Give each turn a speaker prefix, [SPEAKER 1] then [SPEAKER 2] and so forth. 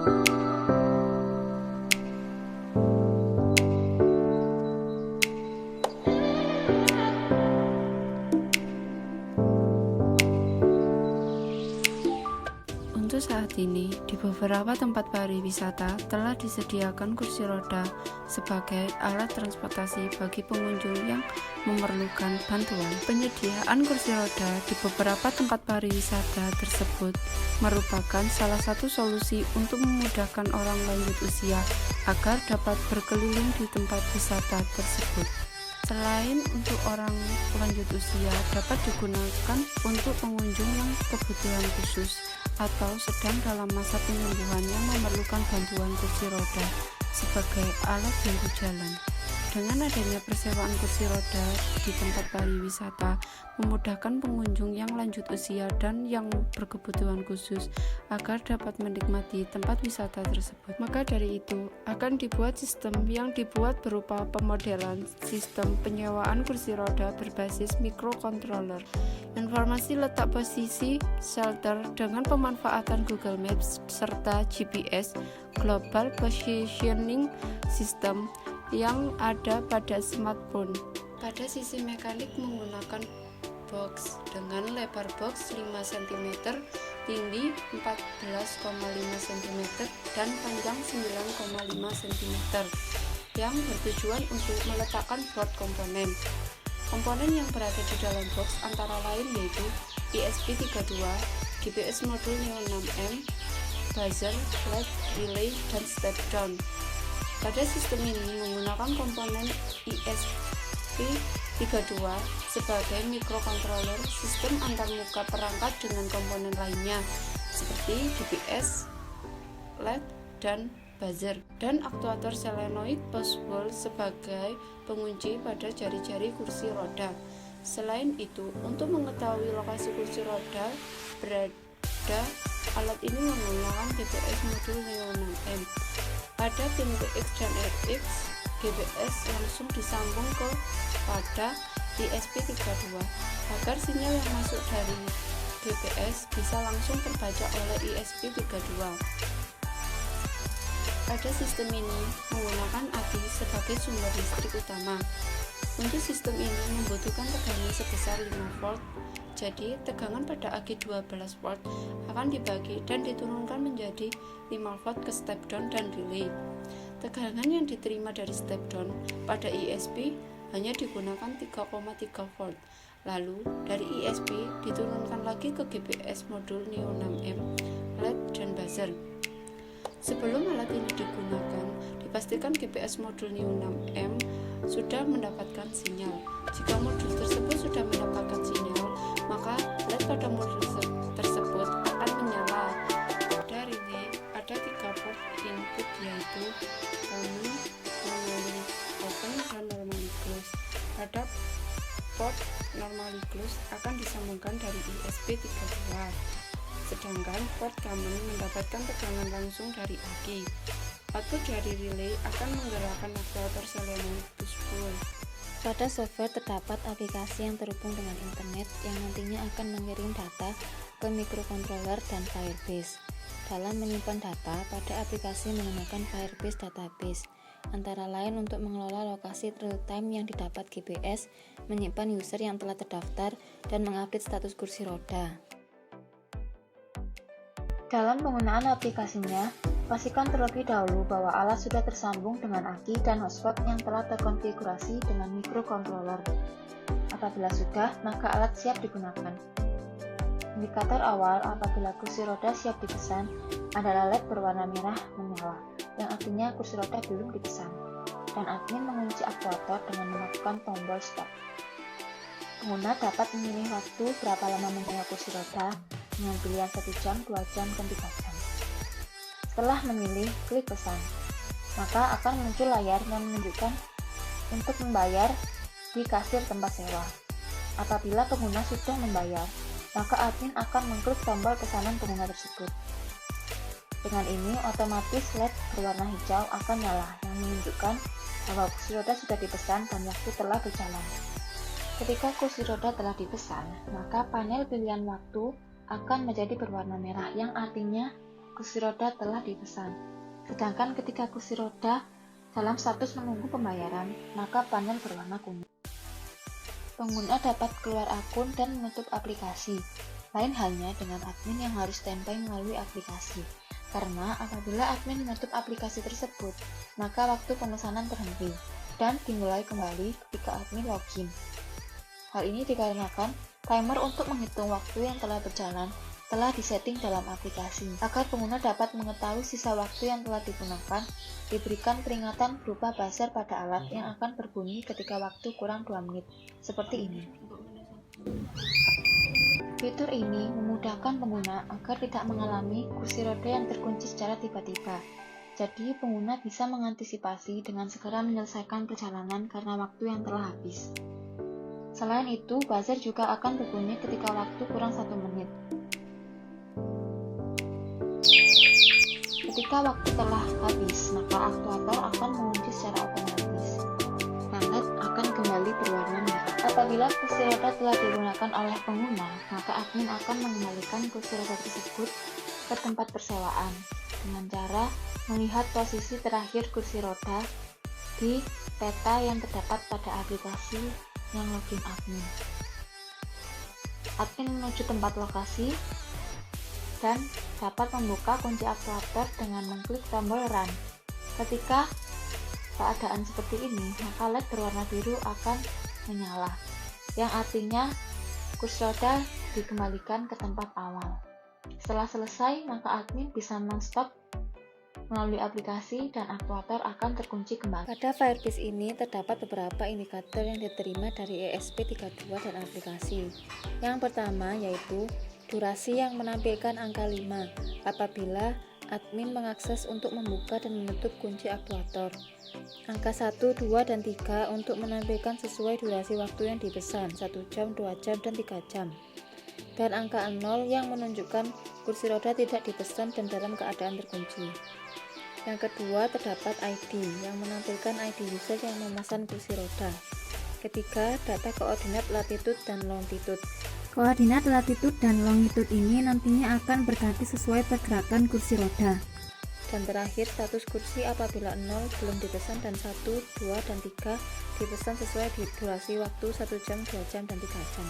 [SPEAKER 1] Untuk saat ini, di beberapa tempat pariwisata telah disediakan kursi roda sebagai alat transportasi bagi pengunjung yang memerlukan bantuan. Penyediaan kursi roda di beberapa tempat pariwisata tersebut merupakan salah satu solusi untuk memudahkan orang lanjut usia agar dapat berkeliling di tempat wisata tersebut. Selain untuk orang lanjut usia, dapat digunakan untuk pengunjung yang kebutuhan khusus atau sedang dalam masa penyembuhan yang memerlukan bantuan kursi roda sebagai alat bantu jalan. Dengan adanya persewaan kursi roda di tempat pariwisata, memudahkan pengunjung yang lanjut usia dan yang berkebutuhan khusus agar dapat menikmati tempat wisata tersebut. Maka dari itu, akan dibuat sistem yang dibuat berupa pemodelan sistem penyewaan kursi roda berbasis microcontroller, informasi letak posisi shelter dengan pemanfaatan Google Maps serta GPS Global Positioning System yang ada pada smartphone. Pada sisi mekanik menggunakan box dengan lebar box 5 cm, tinggi 14,5 cm dan panjang 9,5 cm yang bertujuan untuk meletakkan board komponen. Komponen yang berada di dalam box antara lain yaitu ESP32, GPS modul Neo 6M, buzzer, LED, relay, dan step down. Pada sistem ini menggunakan komponen ESP32 sebagai microcontroller sistem antarmuka perangkat dengan komponen lainnya seperti GPS, LED, dan buzzer, dan aktuator solenoid push pull sebagai pengunci pada jari-jari kursi roda. Selain itu, untuk mengetahui lokasi kursi roda berada, alat ini menggunakan GPS modul Neo 6M. Pada pintu X dan RX, GPS langsung disambung pada ESP32 agar sinyal yang masuk dari GPS bisa langsung terbaca oleh ESP32. Pada sistem ini menggunakan aki sebagai sumber listrik utama. Untuk sistem ini membutuhkan tegangan sebesar 5 volt. Jadi, tegangan pada aki 12 volt akan dibagi dan diturunkan menjadi 5 volt ke step down dan relay. Tegangan yang diterima dari step down pada ESP hanya digunakan 3,3 volt. Lalu, dari ESP diturunkan lagi ke GPS modul Neo 6M, LED, dan buzzer. Sebelum alat ini digunakan, dipastikan GPS modul Neo 6M sudah mendapatkan sinyal. Jika modul tersebut sudah mendapatkan sinyal, maka LED pada modul tersebut akan menyala. Pada relay ada 3 port input yaitu common, normally open, dan normally close. Pada port normally close akan disambungkan dari ESP32. Sedangkan port common mendapatkan tegangan langsung dari aki. Output dari relay akan menggerakkan aktuator solenoid push pull.
[SPEAKER 2] Pada software terdapat aplikasi yang terhubung dengan internet yang nantinya akan mengirim data ke microcontroller dan Firebase. Dalam menyimpan data, pada aplikasi menggunakan Firebase Database, antara lain untuk mengelola lokasi real-time yang didapat GPS, menyimpan user yang telah terdaftar, dan mengupdate status kursi roda. Dalam penggunaan aplikasinya, pastikan terlebih dahulu bahwa alat sudah tersambung dengan aki dan hotspot yang telah terkonfigurasi dengan microcontroller. Apabila sudah, maka alat siap digunakan. Indikator awal apabila kursi roda siap dipesan adalah LED berwarna merah menyala, yang artinya kursi roda belum dipesan, dan admin mengunci aktuator dengan menekan tombol stop. Pengguna dapat memilih waktu berapa lama menyewa kursi roda dengan pilihan 1 jam, 2 jam, dan 3 jam. Setelah memilih, klik pesan, maka akan muncul layar yang menunjukkan untuk membayar di kasir tempat sewa. Apabila pengguna sudah membayar, maka admin akan mengklik tombol pesanan pengguna tersebut. Dengan ini, otomatis LED berwarna hijau akan nyala yang menunjukkan bahwa kursi roda sudah dipesan dan waktu telah berjalan. Ketika kursi roda telah dipesan, maka panel pilihan waktu akan menjadi berwarna merah yang artinya kursi roda telah dipesan. Sedangkan ketika kursi roda dalam status menunggu pembayaran, maka panel berwarna kuning. Pengguna dapat keluar akun dan menutup aplikasi. Lain halnya dengan admin yang harus standby melalui aplikasi. Karena apabila admin menutup aplikasi tersebut, maka waktu pemesanan terhenti dan dimulai kembali ketika admin login. Hal ini dikarenakan timer untuk menghitung waktu yang telah berjalan telah disetting dalam aplikasi. Agar pengguna dapat mengetahui sisa waktu yang telah digunakan, diberikan peringatan berupa buzzer pada alat yang akan berbunyi ketika waktu kurang 2 menit, seperti ini. Fitur ini memudahkan pengguna agar tidak mengalami kursi roda yang terkunci secara tiba-tiba. Jadi, pengguna bisa mengantisipasi dengan segera menyelesaikan perjalanan karena waktu yang telah habis. Selain itu, buzzer juga akan berbunyi ketika waktu kurang 1 menit. Ketika waktu telah habis, maka aktuator akan mengunci secara otomatis. Planet akan kembali berwarna merah. Apabila kursi roda telah digunakan oleh pengguna, maka admin akan mengembalikan kursi roda tersebut ke tempat persewaan dengan cara melihat posisi terakhir kursi roda di peta yang terdapat pada aplikasi yang login admin. Admin menuju tempat lokasi dan dapat membuka kunci aktuator dengan mengklik tombol Run. Ketika keadaan seperti ini, maka LED berwarna biru akan menyala, yang artinya kursi roda dikembalikan ke tempat awal. Setelah selesai, maka admin bisa non-stop melalui aplikasi dan aktuator akan terkunci kembali. Pada Firebase ini terdapat beberapa indikator yang diterima dari ESP32 dan aplikasi. Yang pertama yaitu durasi yang menampilkan angka 5 apabila admin mengakses untuk membuka dan menutup kunci aktuator. Angka 1, 2, dan 3 untuk menampilkan sesuai durasi waktu yang dipesan, 1 jam, 2 jam, dan 3 jam. Dan angka 0 yang menunjukkan kursi roda tidak dipesan dan dalam keadaan terkunci. Yang kedua terdapat ID yang menampilkan ID user yang memesan kursi roda. Ketiga, data koordinat latitude dan longitude.
[SPEAKER 3] Koordinat latitude dan longitude ini nantinya akan berganti sesuai pergerakan kursi roda.
[SPEAKER 2] Dan terakhir, status kursi apabila 0 belum dipesan dan 1, 2, dan 3 dipesan sesuai durasi waktu 1 jam, 2 jam, dan 3 jam.